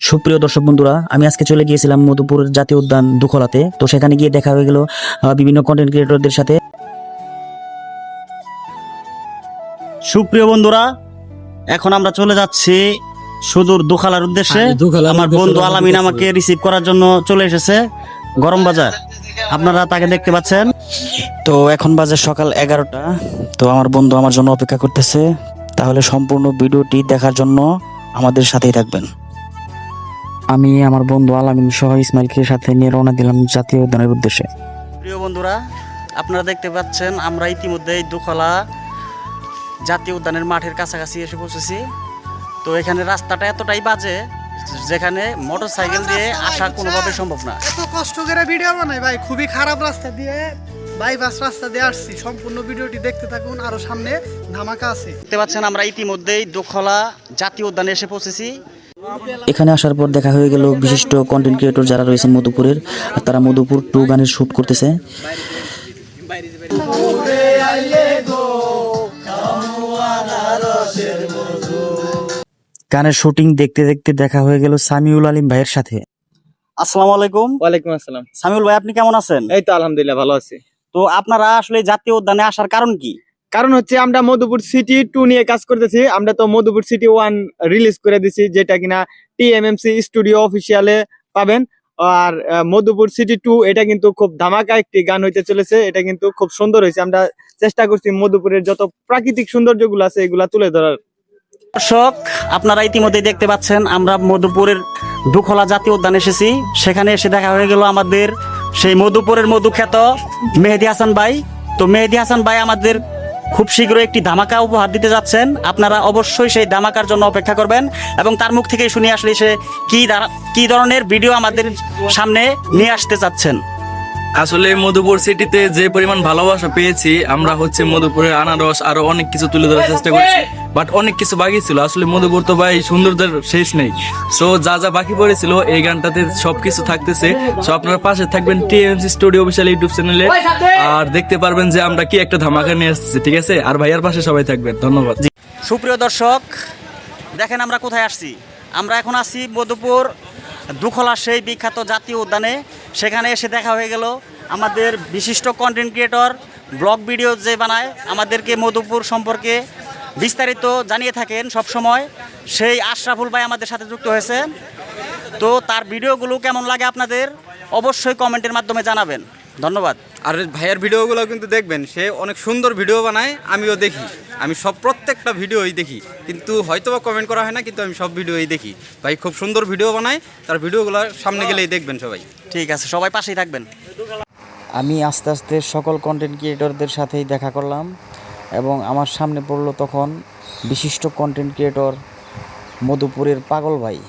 সুপ্রিয় দর্শক বন্ধুরা, আমি আজকে চলে গিয়েছিলাম মধুপুর জাতীয় উদ্যান দুখলাতে। তো সেখানে গিয়ে দেখা হয়ে গেল বিভিন্ন কন্টেন্ট ক্রিয়েটরদের সাথে। সুপ্রিয় বন্ধুরা, এখন আমরা চলে যাচ্ছি সুদূর দুখালার উদ্দেশ্যে। আমার বন্ধু আলামিন আমাকে রিসিভ করার জন্য চলে এসেছে গরম বাজার। আপনারা তাকে দেখতে পাচ্ছেন। তো এখন বাজে সকাল 11টা। তো আমার বন্ধু আমার জন্য অপেক্ষা করতেছে। তাহলে সম্পূর্ণ ভিডিওটি দেখার জন্য আমাদের সাথেই থাকবেন। আমি আমার বন্ধু আলামিন সহ ইসমাইলকে সাথে নিয়ে রওনা দিলাম জাতীয় উদ্যানের উদ্দেশ্যে। প্রিয় বন্ধুরা, আপনারা দেখতে পাচ্ছেন আমরা ইতিমধ্যেই দুখলা জাতীয় উদ্যানের মাঠের কাছাকাছি এসে পৌঁছেছি। তো এখানে রাস্তাটা এতটাই বাজে যেখানে মোটরসাইকেল দিয়ে আসা কোনোভাবে সম্ভব না। এত কষ্ট করে ভিডিও বানাই ভাই, খুবই খারাপ রাস্তা দিয়ে বাইপাস রাস্তা দিয়ে আসছি। সম্পূর্ণ ভিডিওটি দেখতে থাকুন, আরো সামনে ধামাকা আছে। দেখতে পাচ্ছেন আমরা ইতিমধ্যেই দুখলা জাতীয় উদ্যানে এসে পৌঁছেছি। এখানে আসার পর দেখা হয়ে গেল বিশিষ্ট কন্টেন্ট ক্রিয়েটর যারা রয়েছেন মধুপুরের, তারা মধুপুর 2 গানের শুট করতেছে। গানের শুটিং দেখতে দেখতে দেখা হয়ে গেল সামিউল আলিম ভাইয়ের সাথে। আসসালামু আলাইকুম। ওয়ালাইকুম আসসালাম। সামিউল ভাই, আপনি কেমন আছেন? এই তো আলহামদুলিল্লাহ ভালো আছি। তো আপনারা আসলে জাতীয় উদ্যানে আসার কারণ কি? কারণ হচ্ছে আমরা মধুপুর সিটি 2 নিয়ে কাজ করতেছি। আমরা তো মধুপুর সিটি 1 রিলিজ করে দিছি, যেটা কিনা টিএমএমসি স্টুডিও অফিসিয়ালে পাবেন। আর মধুপুর সিটি 2 এটা কিন্তু খুব ধামাকা একটি গান হইতে চলেছে। এটা কিন্তু খুব সুন্দর হয়েছে। আমরা চেষ্টা করছি মধুপুরের যত প্রাকৃতিক সৌন্দর্যগুলো আছে এগুলা তুলে ধরার। দর্শক, আপনারা ইতিমধ্যে দেখতে পাচ্ছেন আমরা মধুপুরের দুখলা জাতীয় উদ্যান এসেছি। সেখানে এসে দেখা হয়ে গেল আমাদের সেই মধুপুরের মধুখ্যাত মেহেদী হাসান ভাই। তো মেহেদী হাসান ভাই আমাদের খুব শীঘ্রই একটি ধামাকা উপহার দিতে যাচ্ছেন। আপনারা অবশ্যই সেই ধামাকার জন্য অপেক্ষা করবেন এবং তার মুখ থেকেই শুনে আসলে সে কি ধরনের ভিডিও আমাদের সামনে নিয়ে আসতে চাচ্ছেন। আসলে মধুপুর সিটিতে যে পরিমাণ ভালোবাসা পেয়েছি, আমরা হচ্ছে মধুপুরের আনারস আরো অনেক কিছু তুলে ধরার চেষ্টা করেছি, বাট অনেক কিছু বাকি ছিল। আসলে মধুপুর তো ভাই সৌন্দর্যের শেষ নেই। সো যা যা বাকি পড়েছিল এই গানটাতে সবকিছু থাকতেছে। সো আপনারা পাশে থাকবেন টিএমসি স্টুডিও অফিসিয়াল ইউটিউব চ্যানেলে, আর দেখতে পারবেন যে আমরা কি একটা ধামাকা নিয়ে আসছি। ঠিক আছে, আর ভাইয়ার পাশে সবাই থাকবেন। ধন্যবাদ। সুপ্রিয় দর্শক, দেখেন আমরা কোথায় আসছি। আমরা এখন আছি মধুপুর দুখলা সেই বিখ্যাত জাতীয় উদ্যানে। সেখানে এসে দেখা হয়ে গেল আমাদের বিশিষ্ট কন্টেন্ট ক্রিয়েটর ব্লগ ভিডিও যে বানায়, আমাদেরকে মধুপুর সম্পর্কে বিস্তারিত জানিয়ে থাকেন সব সময়, সেই আশরাফুল ভাই আমাদের সাথে যুক্ত হয়েছে। তো তার ভিডিওগুলো কেমন লাগে আপনাদের অবশ্যই কমেন্টের মাধ্যমে জানাবেন। ধন্যবাদ। আর ভাইয়ের ভিডিওগুলো কিন্তু দেখবেন, সে অনেক সুন্দর ভিডিও বানায়। আমিও দেখি, আমি প্রত্যেকটা ভিডিওই দেখি, কিন্তু হয়তোবা কমেন্ট করা হয় না, কিন্তু আমি সব ভিডিওই দেখি। ভাই খুব সুন্দর ভিডিও বানায়, তার ভিডিওগুলো সামনে গেলেই দেখবেন সবাই। ঠিক আছে, সবাই পাশেই থাকবেন। আমি আস্তে আস্তে সকল কন্টেন্ট ক্রিয়েটরদের সাথেই দেখা করলাম এবং আমার সামনে পড়লো তখন বিশিষ্ট কন্টেন্ট ক্রিয়েটর মধুপুরের পাগল ভাই।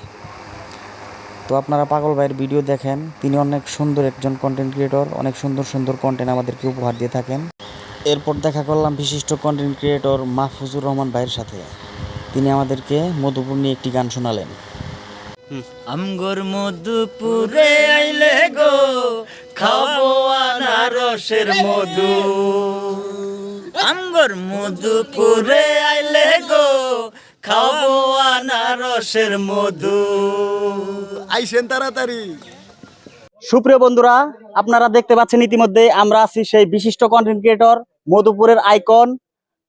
তো আপনারা পাগল ভাইয়ের ভিডিও দেখেন, তিনি অনেক সুন্দর একজন কন্টেন্ট ক্রিয়েটর, অনেক সুন্দর সুন্দর কন্টেন্ট আমাদেরকে উপহার দিয়ে থাকেন। এরপর দেখা করলাম বিশিষ্ট কন্টেন্ট ক্রিয়েটর মাহফুজুর রহমান ভাইয়ের সাথে। তিনি আমাদেরকে মধুপুর নিয়ে একটি গান শোনালেন। আমগর মধুপুরে আইলে গো, খাবো আনারসের মধু। আমগর মধুপুরে আইলে গো, খাবো আনারসের মধু। আইসেন তাড়াতাড়ি। সুপ্রিয় বন্ধুরা, আপনারা দেখতে পাচ্ছেন ইতিমধ্যে আমরা আছি সেই বিশিষ্ট কন্টেন্ট ক্রিয়েটর মধুপুরের আইকন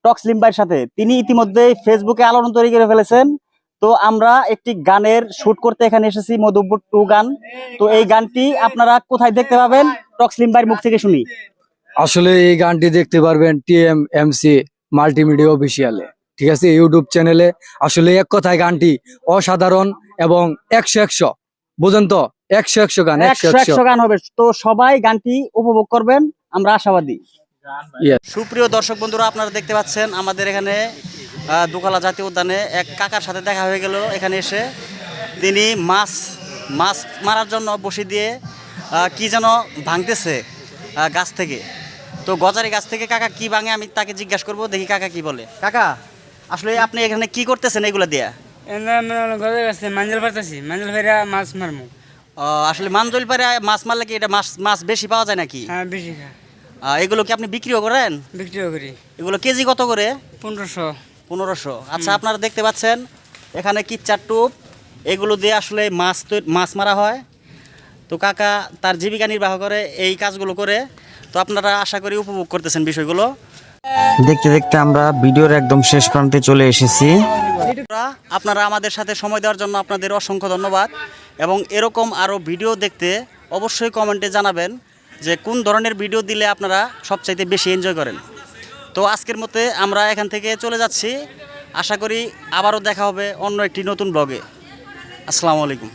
টক্সলিম ভাইয়ের সাথে। তিনি ইতিমধ্যে ফেসবুকে আলোড়ন তৈরি করে ফেলেছেন। তো আমরা একটি গানের শুট করতে এখানে এসেছি, মধুপুর 2 গান। তো এই গানটি আপনারা কোথায় দেখতে পাবেন টক্সলিম ভাইয়ের মুখ থেকে শুনি। আসলে এই গানটি দেখতে পারবেন টিএমএমসি মাল্টিমিডিয়া অফিসিয়ালে, ঠিক আছে, ইউটিউব চ্যানেলে। আসলে এক কথায় গানটি অসাধারণ এবং 100 বুঝেন তো, 100 গান, 100 গান হবে। তো সবাই গানটি উপভোগ করবেন, আমরা আশাবাদী। সুপ্রিয় দর্শক বন্ধুরা, আপনারা দেখতে পাচ্ছেন আমাদের এখানে দুখলা জাতীয় উদ্যানে এক কাকার সাথে দেখা হয়ে গেল। এখানে এসে তিনি মাছ মারার জন্য বসি দিয়ে কি যেন ভাঙতেছে গাছ থেকে। তো গজারি গাছ থেকে কাকা কি ভাঙে আমি তাকে জিজ্ঞাসা করবো, দেখি কাকা কি বলে। কাকা, আসলে আপনি এখানে কি করতেছেন এগুলো দিয়া? মাঞ্জল পারতেছি, মাঞ্জল ফেরা মাছ মারমু। আসলে মাঞ্জল পারে মাছ মারলে কি এটা মাছ বেশি পাওয়া যায় নাকি? হ্যাঁ, বেশি খা। এগুলো কি আপনি বিক্রিও করেন? বিক্রিও করি। এগুলো কেজি কত করে? 1500। 1500। আচ্ছা, আপনারা দেখতে পাচ্ছেন এখানে কিচ্চার টুপ এগুলো দিয়ে আসলে মাছ মারা হয়। তো কাকা তার জীবিকা নির্বাহ করে এই কাজগুলো করে। তো আপনারা আশা করি উপভোগ করতেছেন বিষয়গুলো। দেখতে দেখতে আমরা ভিডিওর একদম শেষ প্রান্তে চলে এসেছি। আপনারা আমাদের সাথে সময় দেওয়ার জন্য আপনাদের অসংখ্য ধন্যবাদ। এবং এরকম আরও ভিডিও দেখতে অবশ্যই কমেন্টে জানাবেন যে কোন ধরনের ভিডিও দিলে আপনারা সবচাইতে বেশি এনজয় করেন। তো আজকের মতে আমরা এখান থেকে চলে যাচ্ছি। আশা করি আবারও দেখা হবে অন্য একটি নতুন ব্লগে। আসসালামু আলাইকুম।